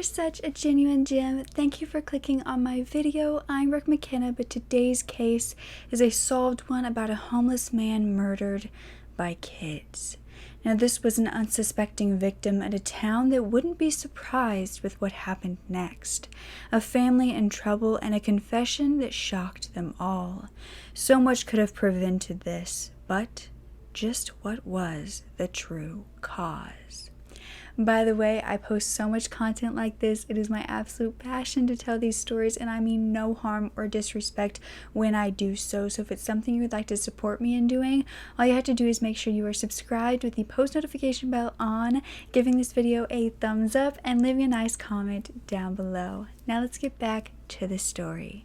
are such a genuine gem. Thank you for clicking on my video. I'm Brooke McKenna, but today's case is a solved one about a homeless man murdered by kids. Now, this was an unsuspecting victim at a town that wouldn't be surprised with what happened next. A family in trouble and a confession that shocked them all. So much could have prevented this, but just what was the true cause? By the way, I post so much content like this. It is my absolute passion to tell these stories, and I mean no harm or disrespect when I do so. So if it's something you would like to support me in doing, all you have to do is make sure you are subscribed with the post notification bell on, giving this video a thumbs up, and leaving a nice comment down below. Now let's get back to the story.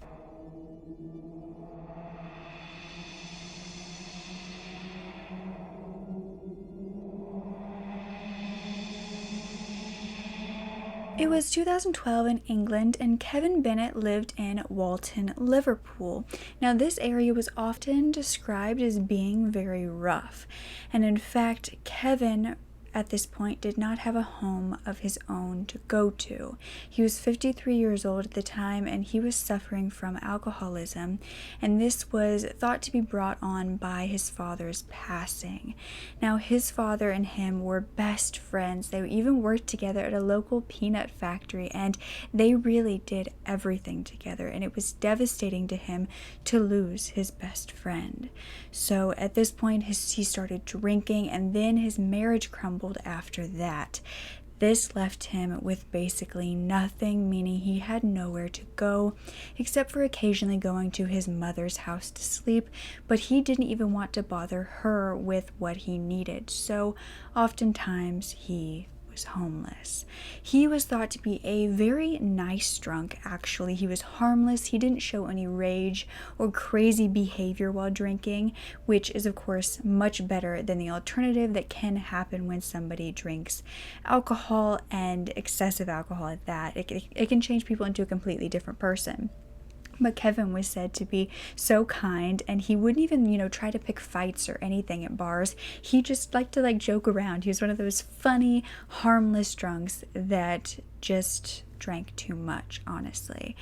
It was 2012 in England, and Kevin Bennett lived in Walton, Liverpool. Now, this area was often described as being very rough, and in fact, Kevin at this point did not have a home of his own to go to. He was 53 years old at the time, and he was suffering from alcoholism, and this was thought to be brought on by his father's passing. Now, his father and him were best friends. They even worked together at a local peanut factory, and they really did everything together, and it was devastating to him to lose his best friend. So at this point, he started drinking, and then his marriage crumbled after that. This left him with basically nothing, meaning he had nowhere to go except for occasionally going to his mother's house to sleep, but he didn't even want to bother her with what he needed, so oftentimes he was homeless. He was thought to be a very nice drunk, actually. He was harmless. He didn't show any rage or crazy behavior while drinking, which is of course much better than the alternative that can happen when somebody drinks alcohol, and excessive alcohol at that. It can change people into a completely different person. But Kevin was said to be so kind, and he wouldn't even, try to pick fights or anything at bars. He just liked to joke around. He was one of those funny, harmless drunks that just drank too much, honestly.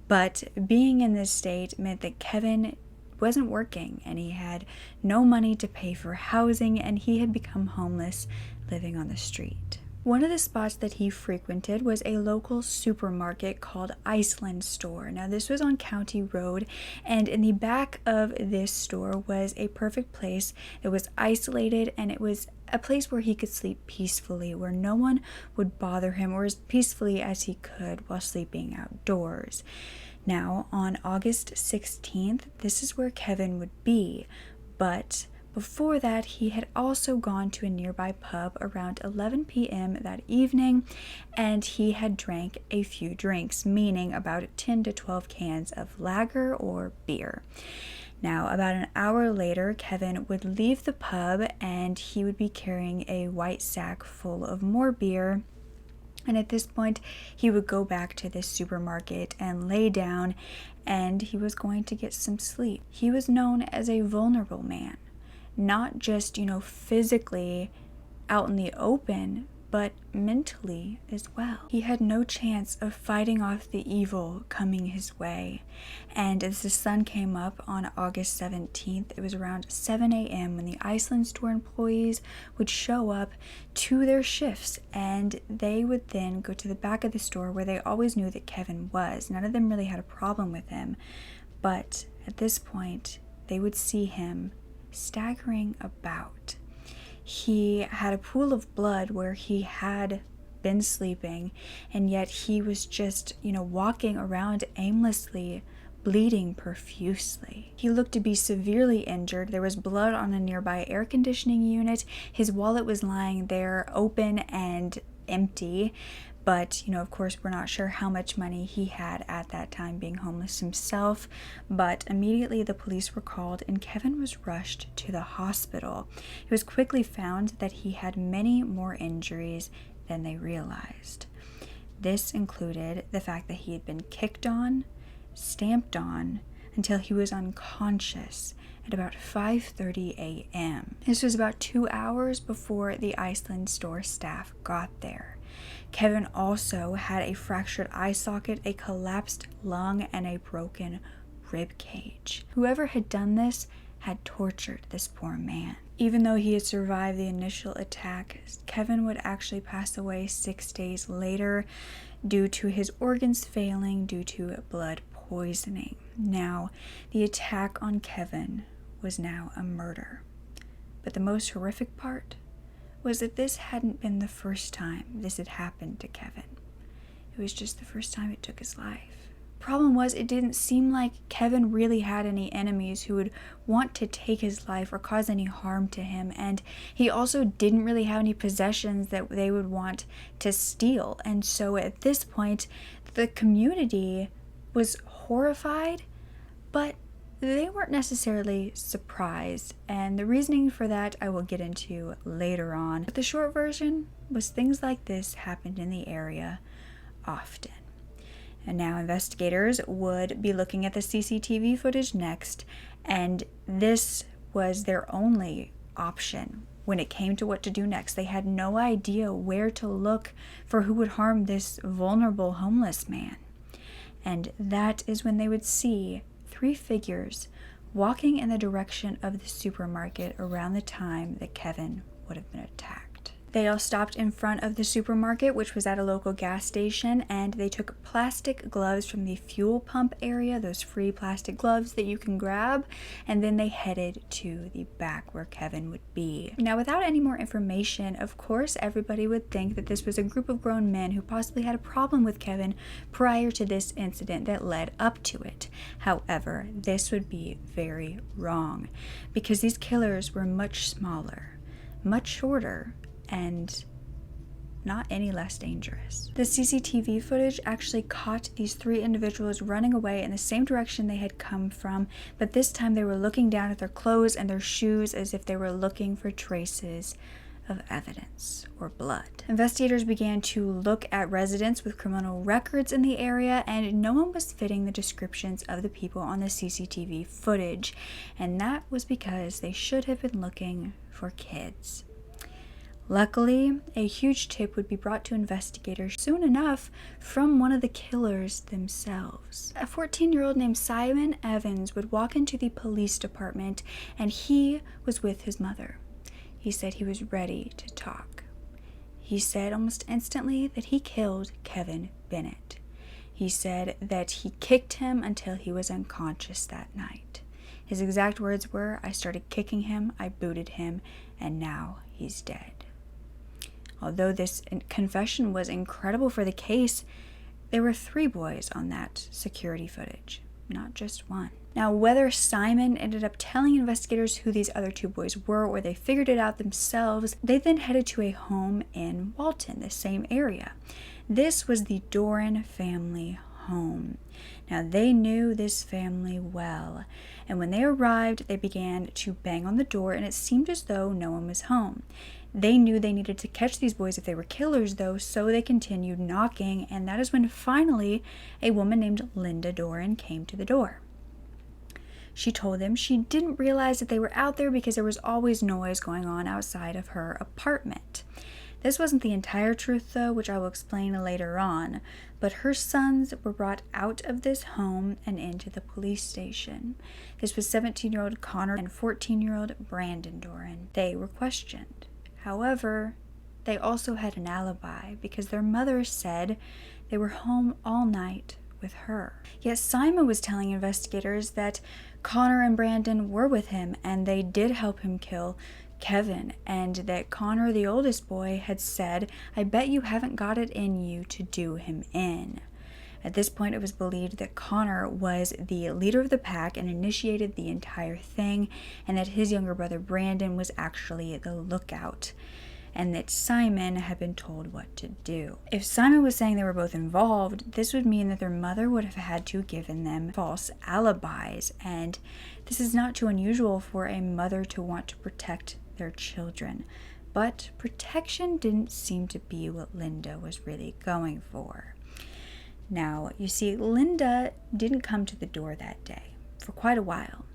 But being in this state meant that Kevin wasn't working, and he had no money to pay for housing, and he had become homeless, living on the street. One of the spots that he frequented was a local supermarket called Iceland Store. Now, this was on County Road, and in the back of this store was a perfect place. It was isolated, and it was a place where he could sleep peacefully, where no one would bother him, or as peacefully as he could while sleeping outdoors. Now, on August 16th, this is where Kevin would be, but before that, he had also gone to a nearby pub around 11 p.m. that evening, and he had drank a few drinks, meaning about 10 to 12 cans of lager or beer. Now, about an hour later, Kevin would leave the pub, and he would be carrying a white sack full of more beer. And at this point, he would go back to this supermarket and lay down, and he was going to get some sleep. He was known as a vulnerable man. Not just, physically out in the open, but mentally as well. He had no chance of fighting off the evil coming his way. And as the sun came up on August 17th, it was around 7 a.m. when the Iceland Store employees would show up to their shifts, and they would then go to the back of the store where they always knew that Kevin was. None of them really had a problem with him, but at this point, they would see him staggering about. He had a pool of blood where he had been sleeping, and yet he was just, walking around aimlessly, bleeding profusely. He looked to be severely injured. There was blood on a nearby air conditioning unit. His wallet was lying there open and empty. But, of course, we're not sure how much money he had at that time, being homeless himself. But immediately the police were called, and Kevin was rushed to the hospital. It was quickly found that he had many more injuries than they realized. This included the fact that he had been kicked on, stamped on, until he was unconscious at about 5:30 a.m. This was about 2 hours before the Iceland Store staff got there. Kevin also had a fractured eye socket, a collapsed lung, and a broken rib cage. Whoever had done this had tortured this poor man. Even though he had survived the initial attack, Kevin would actually pass away 6 days later due to his organs failing due to blood poisoning. Now, the attack on Kevin was now a murder. But the most horrific part was that this hadn't been the first time this had happened to Kevin. It was just the first time it took his life. Problem was, it didn't seem like Kevin really had any enemies who would want to take his life or cause any harm to him, and he also didn't really have any possessions that they would want to steal. And so at this point, the community was horrified, but they weren't necessarily surprised, and the reasoning for that I will get into later on. But the short version was things like this happened in the area often. And now investigators would be looking at the CCTV footage next, and this was their only option when it came to what to do next. They had no idea where to look for who would harm this vulnerable homeless man. And that is when they would see 3 figures walking in the direction of the supermarket around the time that Kevin would have been attacked. They all stopped in front of the supermarket, which was at a local gas station, and they took plastic gloves from the fuel pump area, those free plastic gloves that you can grab, and then they headed to the back where Kevin would be. Now, without any more information, of course, everybody would think that this was a group of grown men who possibly had a problem with Kevin prior to this incident that led up to it. However, this would be very wrong, because these killers were much smaller, much shorter, and not any less dangerous. The CCTV footage actually caught these 3 individuals running away in the same direction they had come from, but this time they were looking down at their clothes and their shoes as if they were looking for traces of evidence or blood. Investigators began to look at residents with criminal records in the area, and no one was fitting the descriptions of the people on the CCTV footage, and that was because they should have been looking for kids. Luckily, a huge tip would be brought to investigators soon enough from one of the killers themselves. A 14-year-old named Simon Evans would walk into the police department, and he was with his mother. He said he was ready to talk. He said almost instantly that he killed Kevin Bennett. He said that he kicked him until he was unconscious that night. His exact words were, "I started kicking him, I booted him, and now he's dead." Although this confession was incredible for the case, there were 3 boys on that security footage, not just one. Now, whether Simon ended up telling investigators who these other 2 boys were or they figured it out themselves, they then headed to a home in Walton, the same area. This was the Doran family home. Now, they knew this family well, and when they arrived, they began to bang on the door, and it seemed as though no one was home. They knew they needed to catch these boys if they were killers, though, so they continued knocking, and that is when finally a woman named Linda Doran came to the door. She told them she didn't realize that they were out there because there was always noise going on outside of her apartment. This wasn't the entire truth, though, which I will explain later on, but her sons were brought out of this home and into the police station. This was 17-year-old Connor and 14-year-old Brandon Doran. They were questioned. However, they also had an alibi because their mother said they were home all night with her. Yet Simon was telling investigators that Connor and Brandon were with him and they did help him kill Kevin, and that Connor, the oldest boy, had said, "I bet you haven't got it in you to do him in." At this point, it was believed that Connor was the leader of the pack and initiated the entire thing, and that his younger brother Brandon was actually the lookout, and that Simon had been told what to do. If Simon was saying they were both involved, this would mean that their mother would have had to have given them false alibis, and this is not too unusual for a mother to want to protect their children. But protection didn't seem to be what Linda was really going for. Now, you see, Linda didn't come to the door that day for quite a while.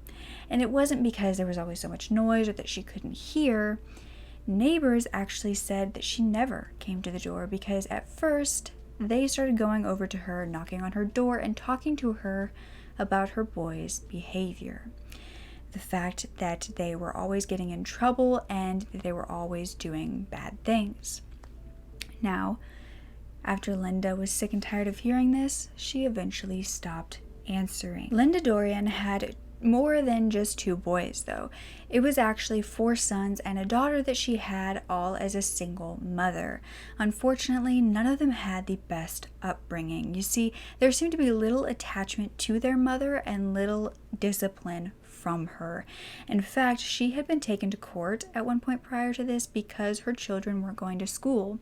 And it wasn't because there was always so much noise or that she couldn't hear. Neighbors actually said that she never came to the door because at first they started going over to her, knocking on her door, and talking to her about her boy's behavior. The fact that they were always getting in trouble and that they were always doing bad things. Now, after Linda was sick and tired of hearing this, she eventually stopped answering. Linda Doran had more than just 2 boys, though. It was actually 4 sons and a daughter that she had, all as a single mother. Unfortunately, none of them had the best upbringing. You see, there seemed to be little attachment to their mother and little discipline from her. In fact, she had been taken to court at one point prior to this because her children weren't going to school.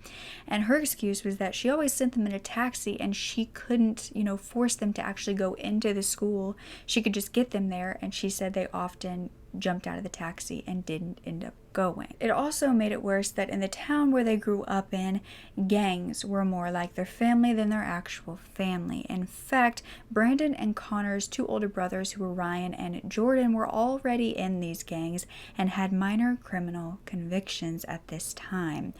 And her excuse was that she always sent them in a taxi and she couldn't, force them to actually go into the school. She could just get them there, and she said they often jumped out of the taxi and didn't end up going. It also made it worse that in the town where they grew up in, gangs were more like their family than their actual family. In fact, Brandon and Connor's 2 older brothers, who were Ryan and Jordan, were already in these gangs and had minor criminal convictions at this time.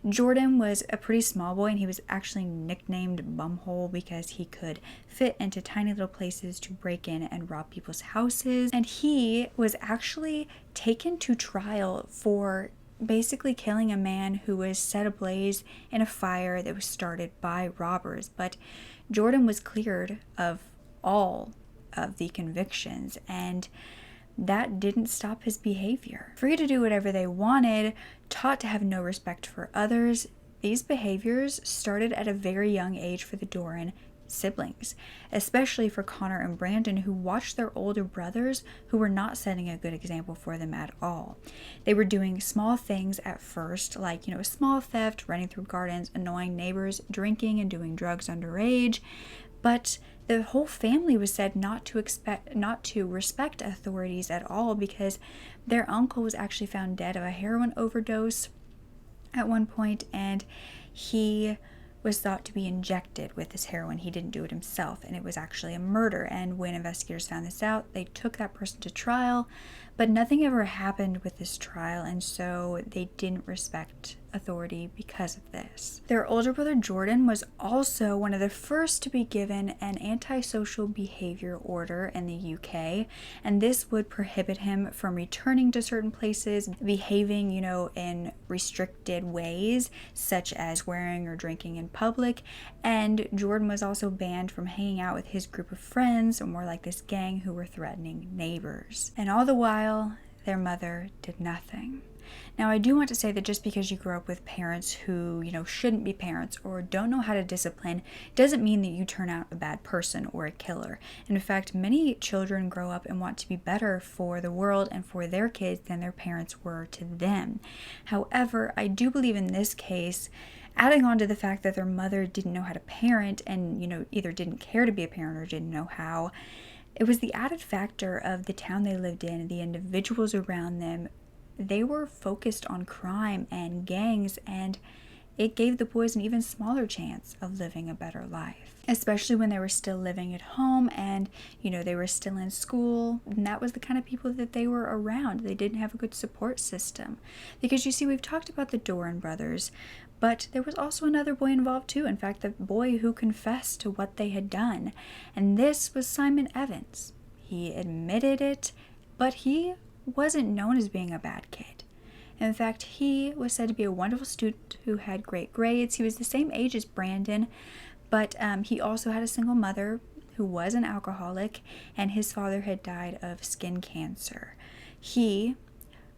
Jordan was a pretty small boy, and he was actually nicknamed Bumhole because he could fit into tiny little places to break in and rob people's houses. And he was actually taken to trial for basically killing a man who was set ablaze in a fire that was started by robbers. But Jordan was cleared of all of the convictions, and that didn't stop his behavior. Free to do whatever they wanted, taught to have no respect for others, these behaviors started at a very young age for the Doran siblings, especially for Connor and Brandon, who watched their older brothers who were not setting a good example for them at all. They were doing small things at first, like, small theft, running through gardens, annoying neighbors, drinking and doing drugs underage, but the whole family was said not to respect authorities at all because their uncle was actually found dead of a heroin overdose at one point, and he was thought to be injected with this heroin. He didn't do it himself, and it was actually a murder. And when investigators found this out, they took that person to trial, but nothing ever happened with this trial, and so they didn't respect authority because of this. Their older brother Jordan was also one of the first to be given an antisocial behavior order in the UK, and this would prohibit him from returning to certain places, behaving, in restricted ways, such as wearing or drinking in public. And Jordan was also banned from hanging out with his group of friends, or more like this gang, who were threatening neighbors. And all the while, their mother did nothing. Now, I do want to say that just because you grow up with parents who, shouldn't be parents or don't know how to discipline, doesn't mean that you turn out a bad person or a killer. In fact, many children grow up and want to be better for the world and for their kids than their parents were to them. However, I do believe in this case, adding on to the fact that their mother didn't know how to parent and, either didn't care to be a parent or didn't know how, it was the added factor of the town they lived in, the individuals around them. They were focused on crime and gangs, and it gave the boys an even smaller chance of living a better life, especially when they were still living at home and, they were still in school. And that was the kind of people that they were around. They didn't have a good support system. Because you see, we've talked about the Doran brothers, but there was also another boy involved too. In fact, the boy who confessed to what they had done. And this was Simon Evans. He admitted it, but he wasn't known as being a bad kid. In fact, he was said to be a wonderful student who had great grades. He was the same age as Brandon, but he also had a single mother who was an alcoholic, and his father had died of skin cancer. He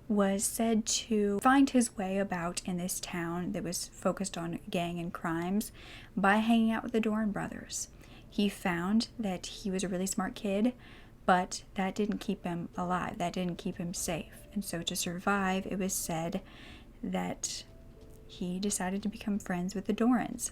was said to find his way about in this town that was focused on gang and crimes by hanging out with the Doran brothers. He found that he was a really smart kid, but that didn't keep him alive. That didn't keep him safe. And so to survive, it was said that he decided to become friends with the Dorans.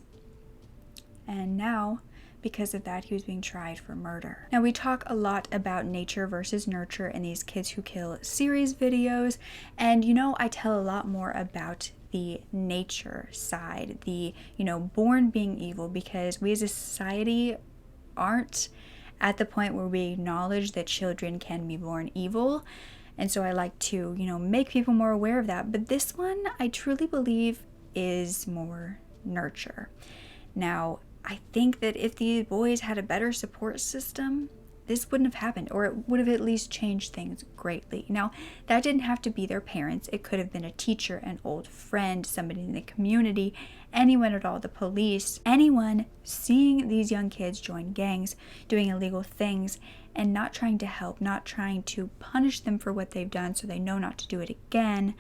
And now, because of that, he was being tried for murder. Now, we talk a lot about nature versus nurture in these Kids Who Kill series videos. And, I tell a lot more about the nature side, the, born being evil, because we as a society aren't at the point where we acknowledge that children can be born evil. And so I like to, make people more aware of that. But this one, I truly believe, is more nurture. Now, I think that if these boys had a better support system, this wouldn't have happened, or it would have at least changed things greatly. Now, that didn't have to be their parents. It could have been a teacher, an old friend, somebody in the community, anyone at all, the police, anyone seeing these young kids join gangs, doing illegal things, and not trying to help, not trying to punish them for what they've done so they know not to do it again,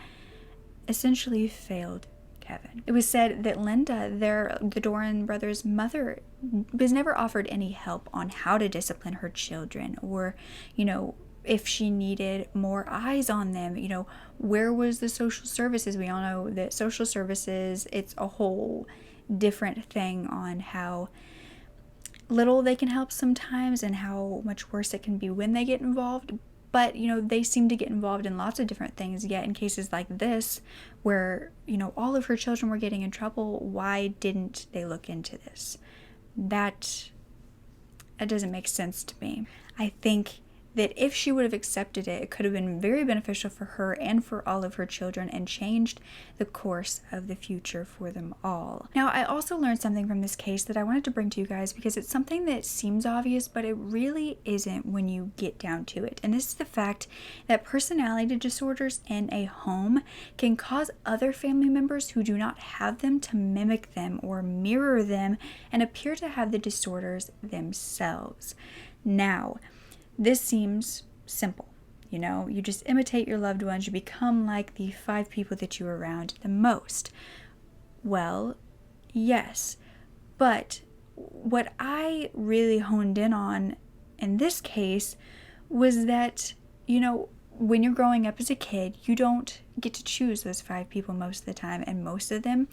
essentially failed Kevin. It was said that Linda, the Doran brothers' mother, was never offered any help on how to discipline her children, or, if she needed more eyes on them, where was the social services? We all know that social services, it's a whole different thing on how little they can help sometimes and how much worse it can be when they get involved. But, they seem to get involved in lots of different things. Yet in cases like this, where, all of her children were getting in trouble, why didn't they look into this? That doesn't make sense to me. I think that if she would have accepted it, it could have been very beneficial for her and for all of her children and changed the course of the future for them all. Now, I also learned something from this case that I wanted to bring to you guys because it's something that seems obvious, but it really isn't when you get down to it. And this is the fact that personality disorders in a home can cause other family members who do not have them to mimic them or mirror them and appear to have the disorders themselves. Now, this seems simple, you just imitate your loved ones, you become like the 5 people that you're around the most. Well, yes, but what I really honed in on in this case was that, when you're growing up as a kid, you don't get to choose those 5 people most of the time, and most of them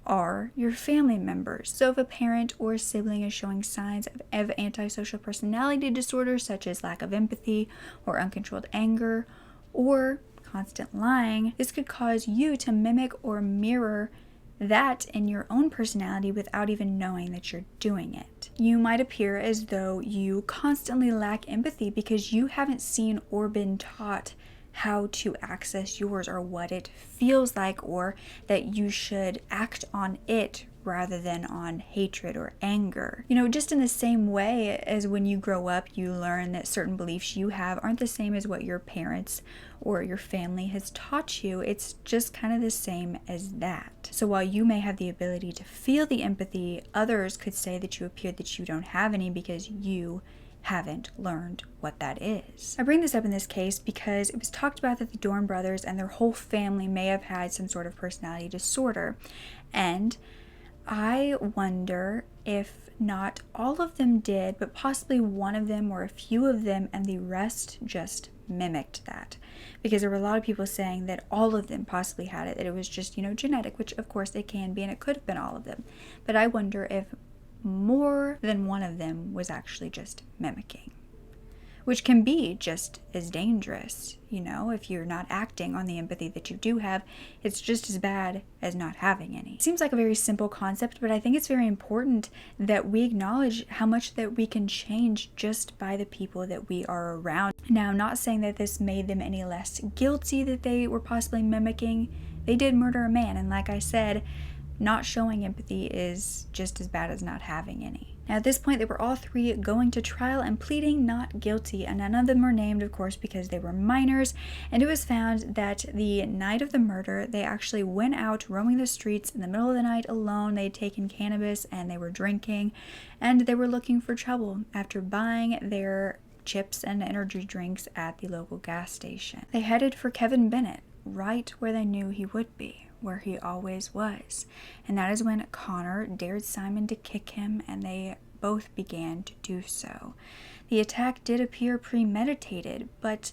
are your family members. So if a parent or a sibling is showing signs of antisocial personality disorder, such as lack of empathy or uncontrolled anger or constant lying, this could cause you to mimic or mirror that in your own personality without even knowing that you're doing it. You might appear as though you constantly lack empathy because you haven't seen or been taught how to access yours or what it feels like, or that you should act on it rather than on hatred or anger. Just in the same way as when you grow up, you learn that certain beliefs you have aren't the same as what your parents or your family has taught you. It's just kind of the same as that. So while you may have the ability to feel the empathy, others could say that you appear that you don't have any because you haven't learned what that is. I bring this up in this case because it was talked about that the Doran brothers and their whole family may have had some sort of personality disorder. And I wonder if not all of them did, but possibly one of them or a few of them, and the rest just mimicked that. Because there were a lot of people saying that all of them possibly had it, that it was just, genetic, which of course it can be, and it could have been all of them. But I wonder if more than one of them was actually just mimicking, which can be just as dangerous. If you're not acting on the empathy that you do have, it's just as bad as not having any. It seems like a very simple concept, but I think it's very important that we acknowledge how much that we can change just by the people that we are around. Now, I'm not saying that this made them any less guilty that they were possibly mimicking. They did murder a man, and like I said, not showing empathy is just as bad as not having any. Now, at this point, they were all 3 going to trial and pleading not guilty, and none of them were named, of course, because they were minors. And it was found that the night of the murder, they actually went out roaming the streets in the middle of the night alone. They had taken cannabis and they were drinking, and they were looking for trouble after buying their chips and energy drinks at the local gas station. They headed for Kevin Bennett, right where they knew he would be, where he always was. And that is when Connor dared Simon to kick him, and they both began to do so. The attack did appear premeditated, but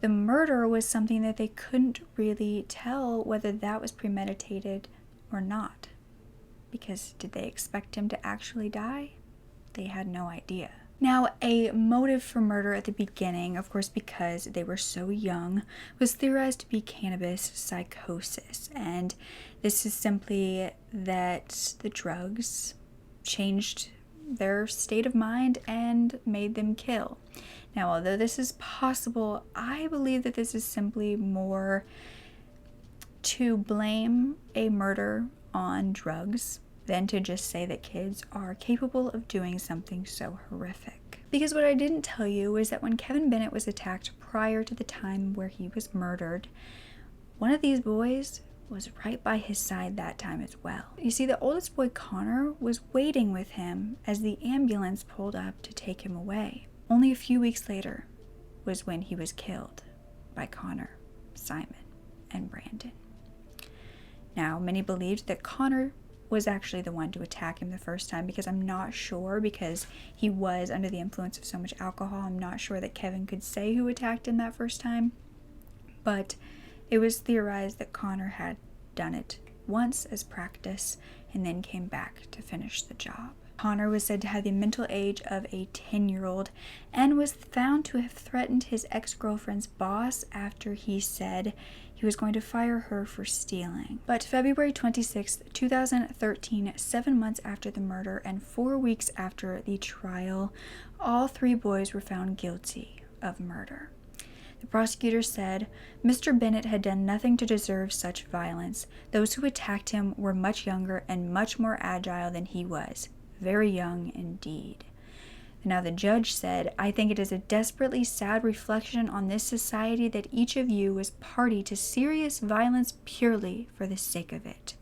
the murder was something that they couldn't really tell whether that was premeditated or not. Because did they expect him to actually die? They had no idea. Now, a motive for murder at the beginning, of course because they were so young, was theorized to be cannabis psychosis. And this is simply that the drugs changed their state of mind and made them kill. Now, although this is possible, I believe that this is simply more to blame a murder on drugs than to just say that kids are capable of doing something so horrific. Because what I didn't tell you is that when Kevin Bennett was attacked prior to the time where he was murdered, one of these boys was right by his side that time as well. You see, the oldest boy, Connor, was waiting with him as the ambulance pulled up to take him away. Only a few weeks later was when he was killed by Connor, Simon, and Brandon. Now, many believed that Connor was actually the one to attack him the first time, because I'm not sure, because he was under the influence of so much alcohol, I'm not sure that Kevin could say who attacked him that first time, but it was theorized that Connor had done it once as practice and then came back to finish the job. Connor was said to have the mental age of a 10-year-old and was found to have threatened his ex-girlfriend's boss after he said he was going to fire her for stealing. But February 26, 2013, 7 months after the murder and 4 weeks after the trial, all 3 boys were found guilty of murder. The prosecutor said Mr. Bennett had done nothing to deserve such violence. Those who attacked him were much younger and much more agile than he was. Very young indeed. Now the judge said, I think it is a desperately sad reflection on this society that each of you was party to serious violence purely for the sake of it.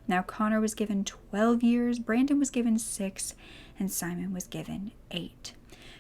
Now Connor was given 12 years, Brandon was given 6, and Simon was given 8.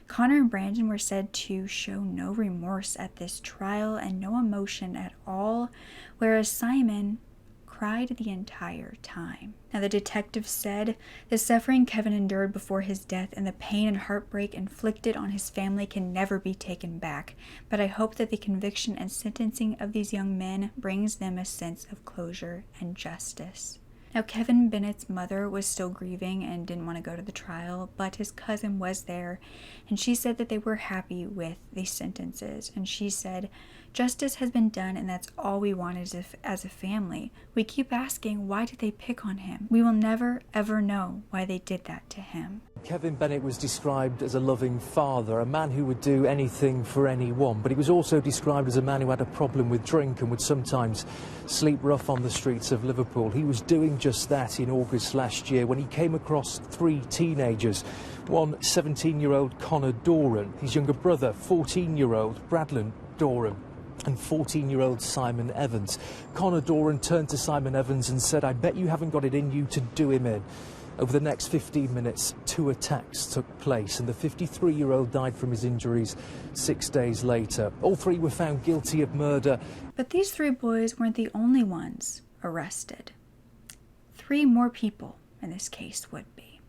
Connor and Brandon were said to show no remorse at this trial and no emotion at all, whereas Simon cried the entire time. Now the detective said, the suffering Kevin endured before his death and the pain and heartbreak inflicted on his family can never be taken back, but I hope that the conviction and sentencing of these young men brings them a sense of closure and justice. Now, Kevin Bennett's mother was still grieving and didn't want to go to the trial, but his cousin was there, and she said that they were happy with the sentences. And she said, justice has been done, and that's all we want as a family. We keep asking, why did they pick on him? We will never, ever know why they did that to him. Kevin Bennett was described as a loving father, a man who would do anything for anyone, but he was also described as a man who had a problem with drink and would sometimes sleep rough on the streets of Liverpool. He was doing just that in August last year when he came across 3 teenagers. One 17-year-old Connor Doran, his younger brother 14-year-old Bradley Doran, and 14-year-old Simon Evans. Connor Doran turned to Simon Evans and said, I bet you haven't got it in you to do him in. Over the next 15 minutes, 2 attacks took place, and the 53-year-old died from his injuries 6 days later. All 3 were found guilty of murder. But these 3 boys weren't the only ones arrested. 3 more people in this case would be.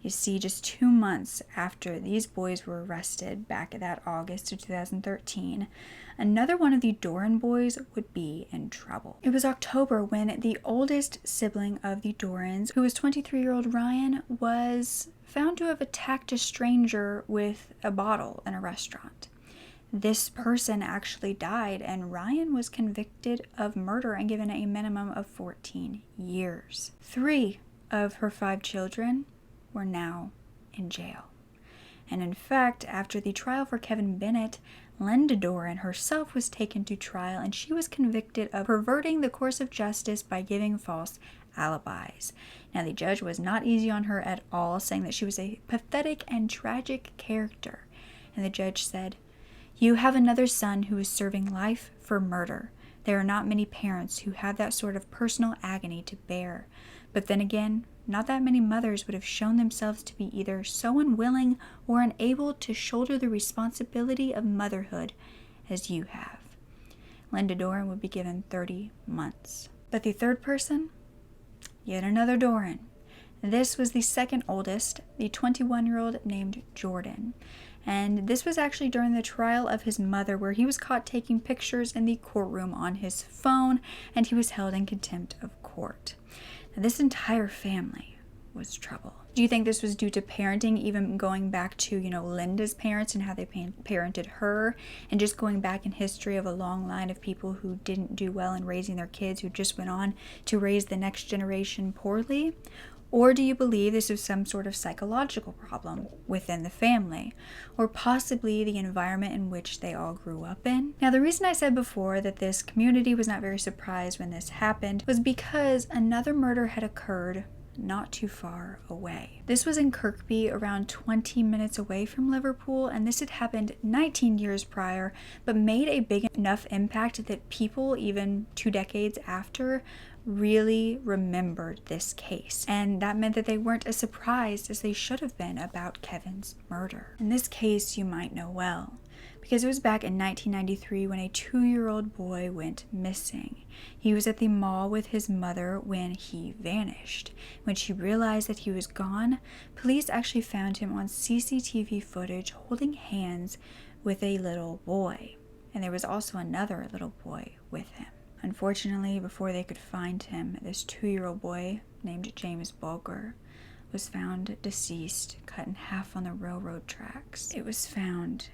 You see, just 2 months after these boys were arrested, back at that August of 2013, another one of the Doran boys would be in trouble. It was October when the oldest sibling of the Dorans, who was 23-year-old Ryan, was found to have attacked a stranger with a bottle in a restaurant. This person actually died, and Ryan was convicted of murder and given a minimum of 14 years. 3 of her 5 children were now in jail. And in fact, after the trial for Kevin Bennett, Linda Doran herself was taken to trial, and she was convicted of perverting the course of justice by giving false alibis. Now, the judge was not easy on her at all, saying that she was a pathetic and tragic character. And the judge said, you have another son who is serving life for murder. There are not many parents who have that sort of personal agony to bear. But then again, not that many mothers would have shown themselves to be either so unwilling or unable to shoulder the responsibility of motherhood as you have. Linda Doran would be given 30 months. But the 3rd person? Yet another Doran. This was the 2nd oldest, the 21-year-old named Jordan. And this was actually during the trial of his mother, where he was caught taking pictures in the courtroom on his phone, and he was held in contempt of court. Now, this entire family was trouble. Do you think this was due to parenting, even going back to, Linda's parents and how they parented her, and just going back in history of a long line of people who didn't do well in raising their kids, who just went on to raise the next generation poorly? Or do you believe this was some sort of psychological problem within the family, or possibly the environment in which they all grew up in? Now, the reason I said before that this community was not very surprised when this happened was because another murder had occurred not too far away. This was in Kirkby, around 20 minutes away from Liverpool, and this had happened 19 years prior, but made a big enough impact that people, even 2 decades after, really remembered this case. And that meant that they weren't as surprised as they should have been about Kevin's murder. And this case you might know well, because it was back in 1993 when a 2-year-old boy went missing. He was at the mall with his mother when he vanished. When she realized that he was gone, police actually found him on CCTV footage holding hands with a little boy. And there was also another little boy with him. Unfortunately, before they could find him, this 2-year-old boy named James Bulger was found deceased, cut in half on the railroad tracks. It was found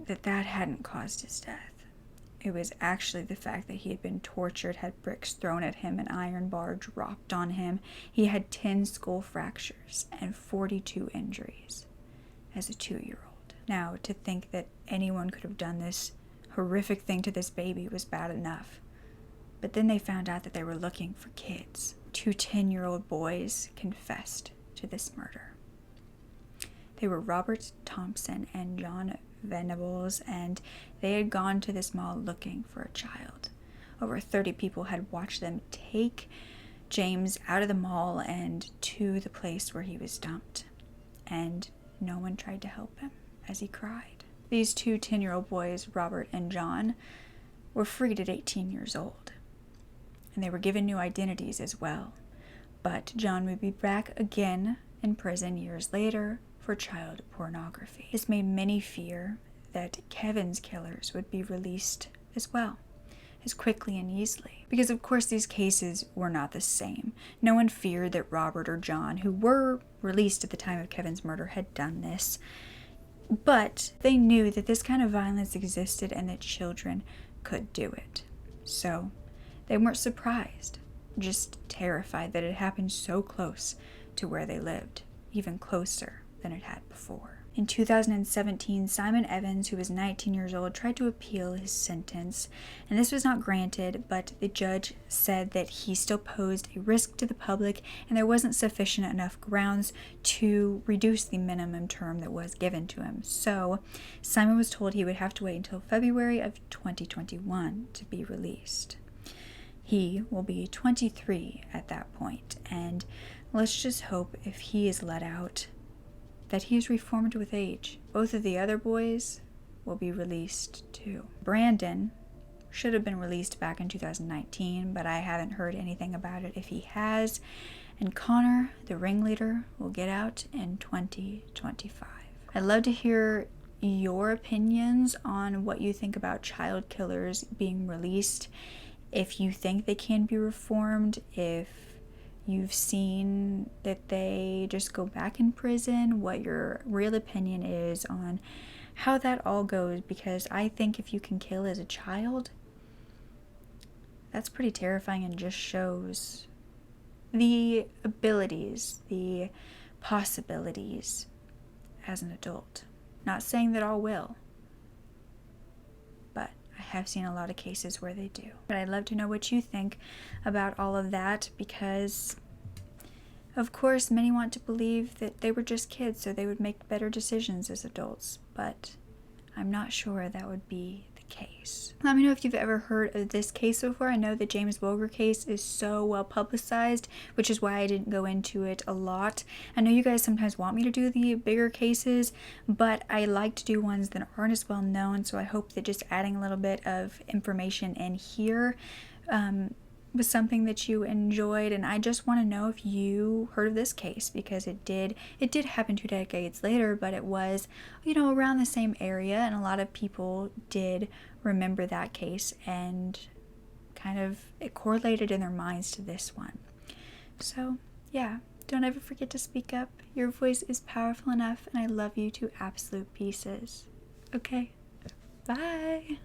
that hadn't caused his death. It was actually the fact that he had been tortured, had bricks thrown at him, an iron bar dropped on him. He had 10 skull fractures and 42 injuries as a 2-year-old. Now, to think that anyone could have done this horrific thing to this baby was bad enough. But then they found out that they were looking for kids. 2 10-year-old boys confessed to this murder. They were Robert Thompson and John Venables, and they had gone to this mall looking for a child. Over 30 people had watched them take James out of the mall and to the place where he was dumped, and no one tried to help him as he cried. These 2 10-year-old boys, Robert and John, were freed at 18 years old, and they were given new identities as well. But John would be back again in prison years later for child pornography. This made many fear that Kevin's killers would be released as well, as quickly and easily. Because of course these cases were not the same. No one feared that Robert or John, who were released at the time of Kevin's murder, had done this. But they knew that this kind of violence existed and that children could do it. So they weren't surprised, just terrified that it happened so close to where they lived, even closer than it had before. In 2017, Simon Evans, who was 19 years old, tried to appeal his sentence, and this was not granted, but the judge said that he still posed a risk to the public and there wasn't sufficient enough grounds to reduce the minimum term that was given to him. So Simon was told he would have to wait until February of 2021 to be released. He will be 23 at that point, and let's just hope if he is let out that he is reformed with age. Both of the other boys will be released too. Brandon should have been released back in 2019, but I haven't heard anything about it if he has. And Connor, the ringleader, will get out in 2025. I'd love to hear your opinions on what you think about child killers being released. If you think they can be reformed, if you've seen that they just go back in prison, what your real opinion is on how that all goes, because I think if you can kill as a child, that's pretty terrifying and just shows the abilities, the possibilities as an adult. Not saying that all will, but I have seen a lot of cases where they do. But I'd love to know what you think about all of that, because of course many want to believe that they were just kids so they would make better decisions as adults, but I'm not sure that would be the case. Let me know if you've ever heard of this case before. I know the James Bulger case is so well publicized, which is why I didn't go into it a lot. I know you guys sometimes want me to do the bigger cases, but I like to do ones that aren't as well known, so I hope that just adding a little bit of information in here was something that you enjoyed. And I just want to know if you heard of this case, because it did happen 2 decades later, but it was, around the same area, and a lot of people did remember that case and kind of it correlated in their minds to this one. So yeah, don't ever forget to speak up. Your voice is powerful enough, and I love you to absolute pieces. Okay, bye.